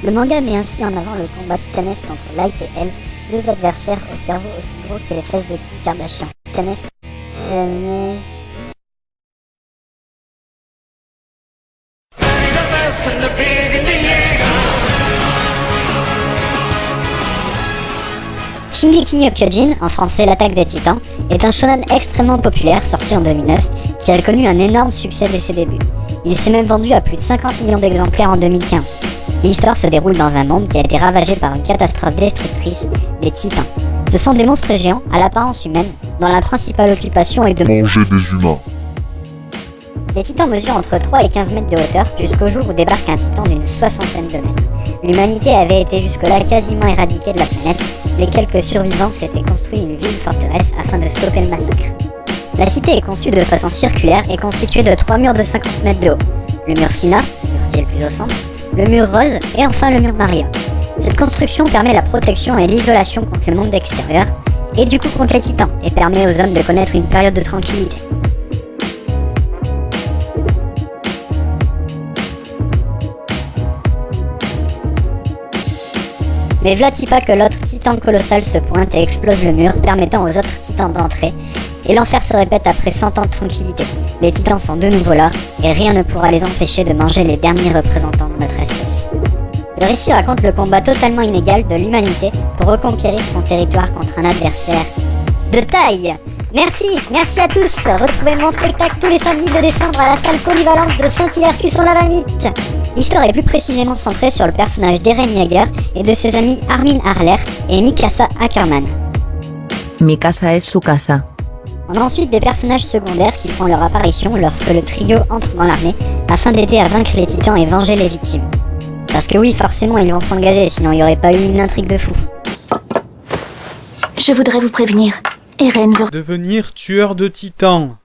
Le manga met ainsi en avant le combat titanesque entre Light et Elle, deux adversaires au cerveau aussi gros que les fesses de Kim Kardashian. Titanesque. Shingeki no Kyojin, en français L'attaque des titans, est un shonen extrêmement populaire sorti en 2009 qui a connu un énorme succès dès ses débuts. Il s'est même vendu à plus de 50 millions d'exemplaires en 2015. L'histoire se déroule dans un monde qui a été ravagé par une catastrophe destructrice des titans. Ce sont des monstres géants à l'apparence humaine dont la principale occupation est de manger des humains. Les titans mesurent entre 3 et 15 mètres de hauteur jusqu'au jour où débarque un titan d'une soixantaine de mètres. L'humanité avait été jusque-là quasiment éradiquée de la planète. Les quelques survivants s'étaient construits une ville-forteresse afin de stopper le massacre. La cité est conçue de façon circulaire et constituée de 3 murs de 50 mètres de haut. Le mur Sina, qui est le plus au centre, le mur Rose et enfin le mur Maria. Cette construction permet la protection et l'isolation contre le monde extérieur et du coup contre les titans et permet aux hommes de connaître une période de tranquillité. Mais v'là-t-il pas que l'autre titan colossal se pointe et explose le mur, permettant aux autres titans d'entrer, et l'enfer se répète après 100 ans de tranquillité. Les titans sont de nouveau là, et rien ne pourra les empêcher de manger les derniers représentants de notre espèce. Le récit raconte le combat totalement inégal de l'humanité pour reconquérir son territoire contre un adversaire de taille. Merci à tous. Retrouvez mon spectacle tous les samedis de décembre à la salle polyvalente de Saint-Hilaire-Cus-sur-la-Valmite. L'histoire est plus précisément centrée sur le personnage d'Eren Yeager et de ses amis Armin Arlert et Mikasa Ackerman. Mi casa es su casa. On a ensuite des personnages secondaires qui font leur apparition lorsque le trio entre dans l'armée afin d'aider à vaincre les titans et venger les victimes. Parce que oui, forcément, ils vont s'engager, sinon il n'y aurait pas eu une intrigue de fou. Je voudrais vous prévenir. Eren veut devenir tueur de titans.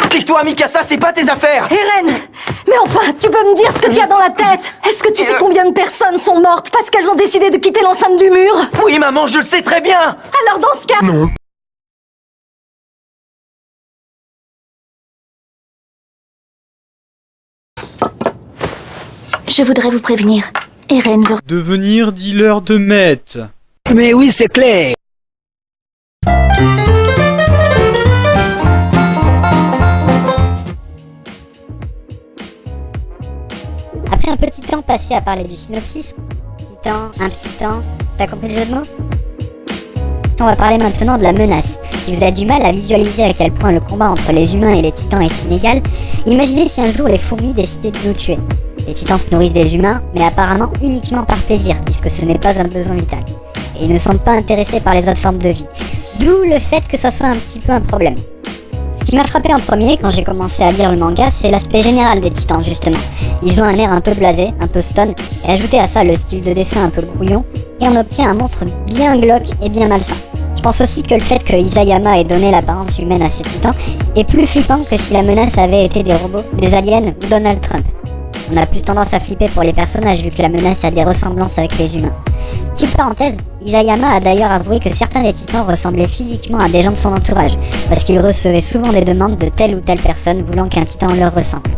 Tais-toi, Mikasa, c'est pas tes affaires! Eren! Mais enfin, tu peux me dire ce que tu as dans la tête? Est-ce que tu sais combien de personnes sont mortes parce qu'elles ont décidé de quitter l'enceinte du mur? Oui, maman, je le sais très bien! Alors dans ce cas... Non. Je voudrais vous prévenir. Eren veut Devenir dealer de meth. Mais oui, c'est clair. Après un petit temps passé à parler du synopsis, un petit temps, t'as compris le jeu de mots? On va parler maintenant de la menace. Si vous avez du mal à visualiser à quel point le combat entre les humains et les titans est inégal, imaginez si un jour les fourmis décidaient de nous tuer. Les titans se nourrissent des humains, mais apparemment uniquement par plaisir, puisque ce n'est pas un besoin vital. Et ils ne sont pas intéressés par les autres formes de vie. D'où le fait que ça soit un petit peu un problème. Ce qui m'a frappé en premier quand j'ai commencé à lire le manga, c'est l'aspect général des titans justement. Ils ont un air un peu blasé, un peu stone, et ajouté à ça le style de dessin un peu brouillon, et on obtient un monstre bien glauque et bien malsain. Je pense aussi que le fait que Isayama ait donné l'apparence humaine à ces titans est plus flippant que si la menace avait été des robots, des aliens ou Donald Trump. On a plus tendance à flipper pour les personnages vu que la menace a des ressemblances avec les humains. Petite parenthèse, Isayama a d'ailleurs avoué que certains des titans ressemblaient physiquement à des gens de son entourage, parce qu'il recevait souvent des demandes de telle ou telle personne voulant qu'un titan leur ressemble.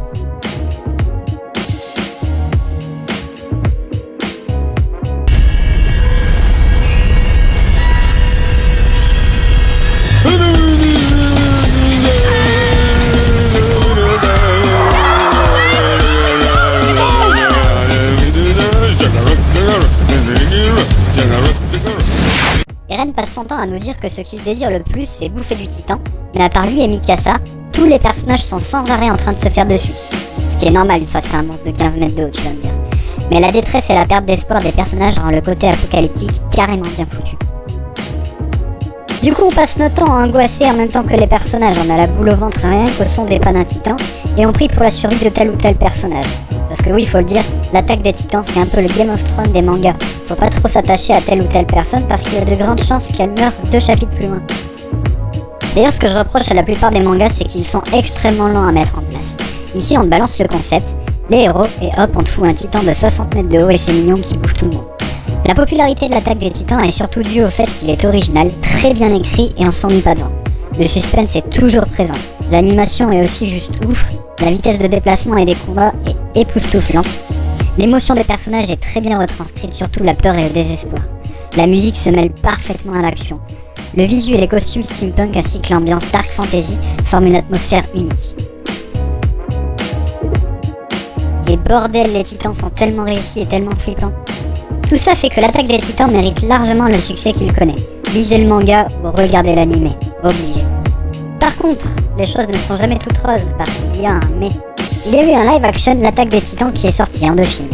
Eren passe son temps à nous dire que ce qu'il désire le plus, c'est bouffer du titan, mais à part lui et Mikasa, tous les personnages sont sans arrêt en train de se faire dessus. Ce qui est normal face à un monstre de 15 mètres de haut, tu vas me dire. Mais la détresse et la perte d'espoir des personnages rend le côté apocalyptique carrément bien foutu. Du coup, on passe notre temps à angoisser en même temps que les personnages, on a la boule au ventre rien qu'au son des pas d'un titan, et on prie pour la survie de tel ou tel personnage. Parce que oui, il faut le dire, l'attaque des titans c'est un peu le Game of Thrones des mangas. Faut pas trop s'attacher à telle ou telle personne parce qu'il y a de grandes chances qu'elle meure 2 chapitres plus loin. D'ailleurs, ce que je reproche à la plupart des mangas, c'est qu'ils sont extrêmement lents à mettre en place. Ici, on te balance le concept, les héros, et hop, on te fout un titan de 60 mètres de haut et c'est mignon qui bouffe tout le monde. La popularité de l'attaque des titans est surtout due au fait qu'il est original, très bien écrit et on s'ennuie pas devant. Le suspense est toujours présent. L'animation est aussi juste ouf, la vitesse de déplacement et des combats est époustouflante. L'émotion des personnages est très bien retranscrite, surtout la peur et le désespoir. La musique se mêle parfaitement à l'action. Le visuel et les costumes steampunk ainsi que l'ambiance dark fantasy forment une atmosphère unique. Et bordel, les titans sont tellement réussis et tellement flippants. Tout ça fait que l'attaque des titans mérite largement le succès qu'il connaît. Lisez le manga ou regardez l'anime, obligé. Par contre, les choses ne sont jamais toutes roses parce qu'il y a un mais. Il y a eu un live action, l'attaque des titans, qui est sorti en 2 films.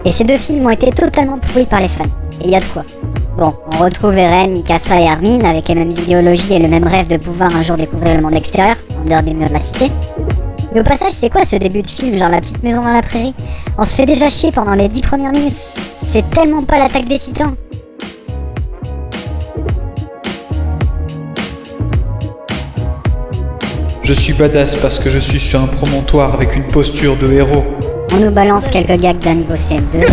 Et ces 2 films ont été totalement pourris par les fans. Et il y a de quoi. Bon, on retrouve Eren, Mikasa et Armin avec les mêmes idéologies et le même rêve de pouvoir un jour découvrir le monde extérieur, en dehors des murs de la cité. Mais au passage, c'est quoi ce début de film, genre la petite maison dans la prairie? On se fait déjà chier pendant les 10 premières minutes. C'est tellement pas l'attaque des titans. Je suis badass parce que je suis sur un promontoire avec une posture de héros. On nous balance quelques gags d'un niveau CM2.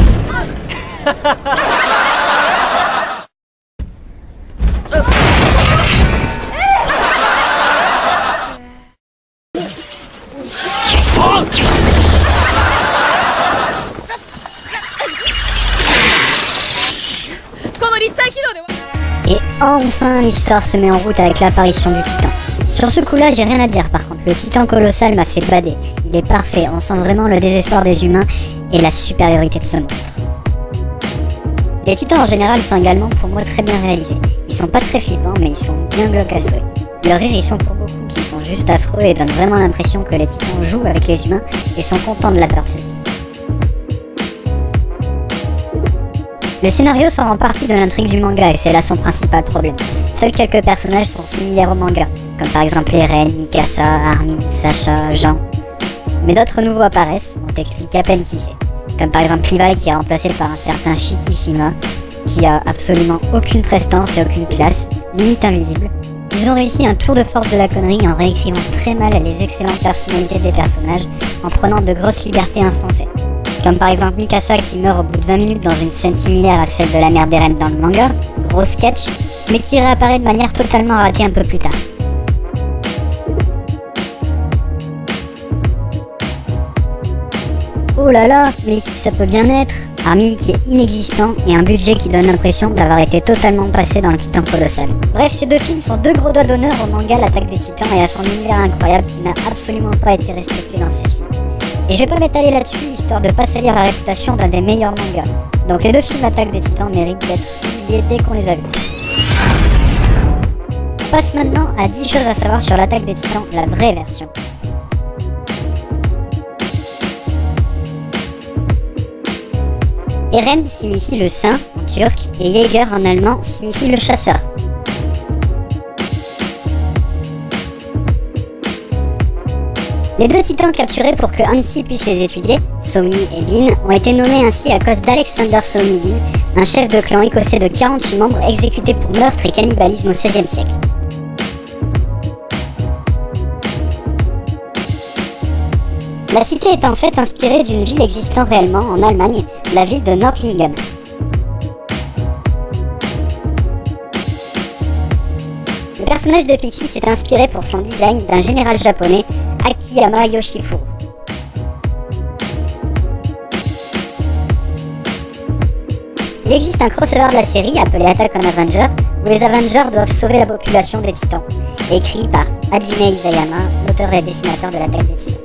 Et enfin, l'histoire se met en route avec l'apparition du titan. Sur ce coup-là, j'ai rien à dire par contre. Le titan colossal m'a fait bader. Il est parfait, on sent vraiment le désespoir des humains et la supériorité de ce monstre. Les titans en général sont également pour moi très bien réalisés. Ils sont pas très flippants, mais ils sont bien glauques à souhait. Leurs rires, ils sont pour beaucoup qui sont juste affreux et donnent vraiment l'impression que les titans jouent avec les humains et sont contents de la peur ceci. Le scénario sort en partie de l'intrigue du manga et c'est là son principal problème. Seuls quelques personnages sont similaires au manga, comme par exemple Eren, Mikasa, Armin, Sasha, Jean. Mais d'autres nouveaux apparaissent, on t'explique à peine qui c'est. Comme par exemple Levi qui est remplacé par un certain Shikishima, qui a absolument aucune prestance et aucune classe, limite invisible. Ils ont réussi un tour de force de la connerie en réécrivant très mal les excellentes personnalités des personnages, en prenant de grosses libertés insensées. Comme par exemple Mikasa qui meurt au bout de 20 minutes dans une scène similaire à celle de la mère d'Eren dans le manga, gros sketch, mais qui réapparaît de manière totalement ratée un peu plus tard. Oh là là, mais qui ça peut bien être? Armin qui est inexistant et un budget qui donne l'impression d'avoir été totalement passé dans le titan colossal. Bref, ces 2 films sont 2 gros doigts d'honneur au manga L'attaque des titans et à son univers incroyable qui n'a absolument pas été respecté dans ces films. Et je vais pas m'étaler là-dessus, histoire de pas salir la réputation d'un des meilleurs mangas. Donc les 2 films Attaque des Titans méritent d'être oubliés dès qu'on les a vus. On passe maintenant à 10 choses à savoir sur l'Attaque des Titans, la vraie version. Eren signifie le saint en turc et Jäger en allemand signifie le chasseur. Les 2 titans capturés pour que Hansi puisse les étudier, Somni et Bin, ont été nommés ainsi à cause d'Alexander Somni Bin, un chef de clan écossais de 48 membres exécuté pour meurtre et cannibalisme au XVIe siècle. La cité est en fait inspirée d'une ville existant réellement en Allemagne, la ville de Nördlingen. Le personnage de Pixie s'est inspiré pour son design d'un général japonais, Akiyama Yoshifuru. Il existe un crossover de la série appelé Attack on Avenger, où les Avengers doivent sauver la population des Titans, écrit par Hajime Isayama, l'auteur et dessinateur de l'Attaque des Titans.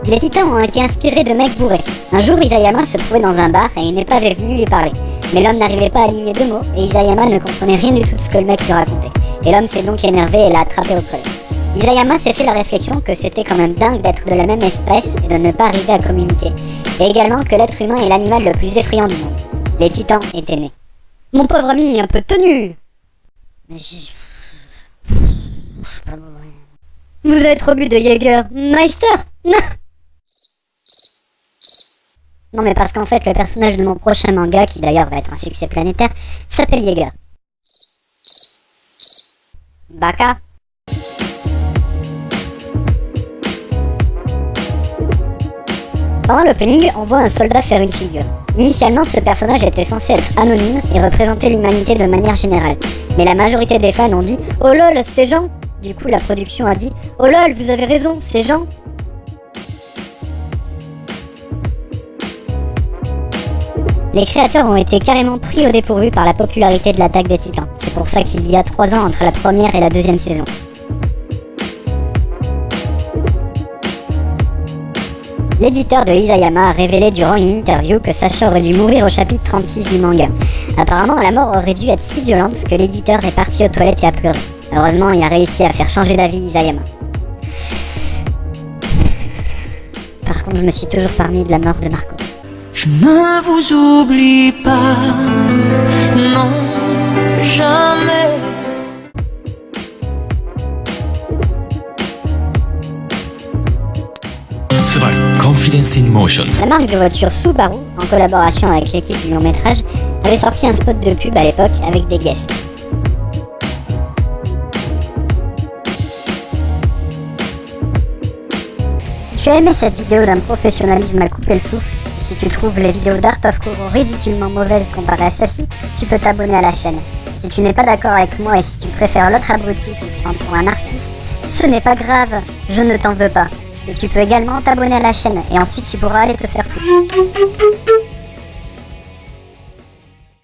Les Titans ont été inspirés de mecs bourrés. Un jour, Isayama se trouvait dans un bar et une épave est venue lui parler. Mais l'homme n'arrivait pas à aligner 2 mots et Isayama ne comprenait rien du tout de ce que le mec lui racontait. Et l'homme s'est donc énervé et l'a attrapé au creux. Isayama s'est fait la réflexion que c'était quand même dingue d'être de la même espèce et de ne pas arriver à communiquer. Et également que l'être humain est l'animal le plus effrayant du monde. Les Titans étaient nés. Mon pauvre ami, un peu de tenue. Mais vous avez trop bu de Jäger. Meister. Non mais parce qu'en fait le personnage de mon prochain manga, qui d'ailleurs va être un succès planétaire, s'appelle Jäger. Baka. Pendant l'opening, on voit un soldat faire une figure. Initialement, ce personnage était censé être anonyme et représenter l'humanité de manière générale. Mais la majorité des fans ont dit « Oh lol, c'est Jean !» Du coup, la production a dit « Oh lol, vous avez raison, c'est Jean !» Les créateurs ont été carrément pris au dépourvu par la popularité de l'Attaque des Titans. C'est pour ça qu'il y a 3 ans entre la première et la deuxième saison. L'éditeur de Isayama a révélé durant une interview que Sacha aurait dû mourir au chapitre 36 du manga. Apparemment, la mort aurait dû être si violente que l'éditeur est parti aux toilettes et a pleuré. Heureusement, il a réussi à faire changer d'avis Isayama. Par contre, je me suis toujours parmi de la mort de Marco. Je ne vous oublie pas, non, jamais. Confidence in Motion. La marque de voiture Subaru, en collaboration avec l'équipe du long métrage, avait sorti un spot de pub à l'époque avec des guests. Si tu as aimé cette vidéo d'un professionnalisme à couper le souffle, et si tu trouves les vidéos d'Art of Kuro ridiculement mauvaises comparées à celle-ci, tu peux t'abonner à la chaîne. Si tu n'es pas d'accord avec moi et si tu préfères l'autre abruti qui se prend pour un artiste, ce n'est pas grave, je ne t'en veux pas. Et tu peux également t'abonner à la chaîne et ensuite tu pourras aller te faire foutre.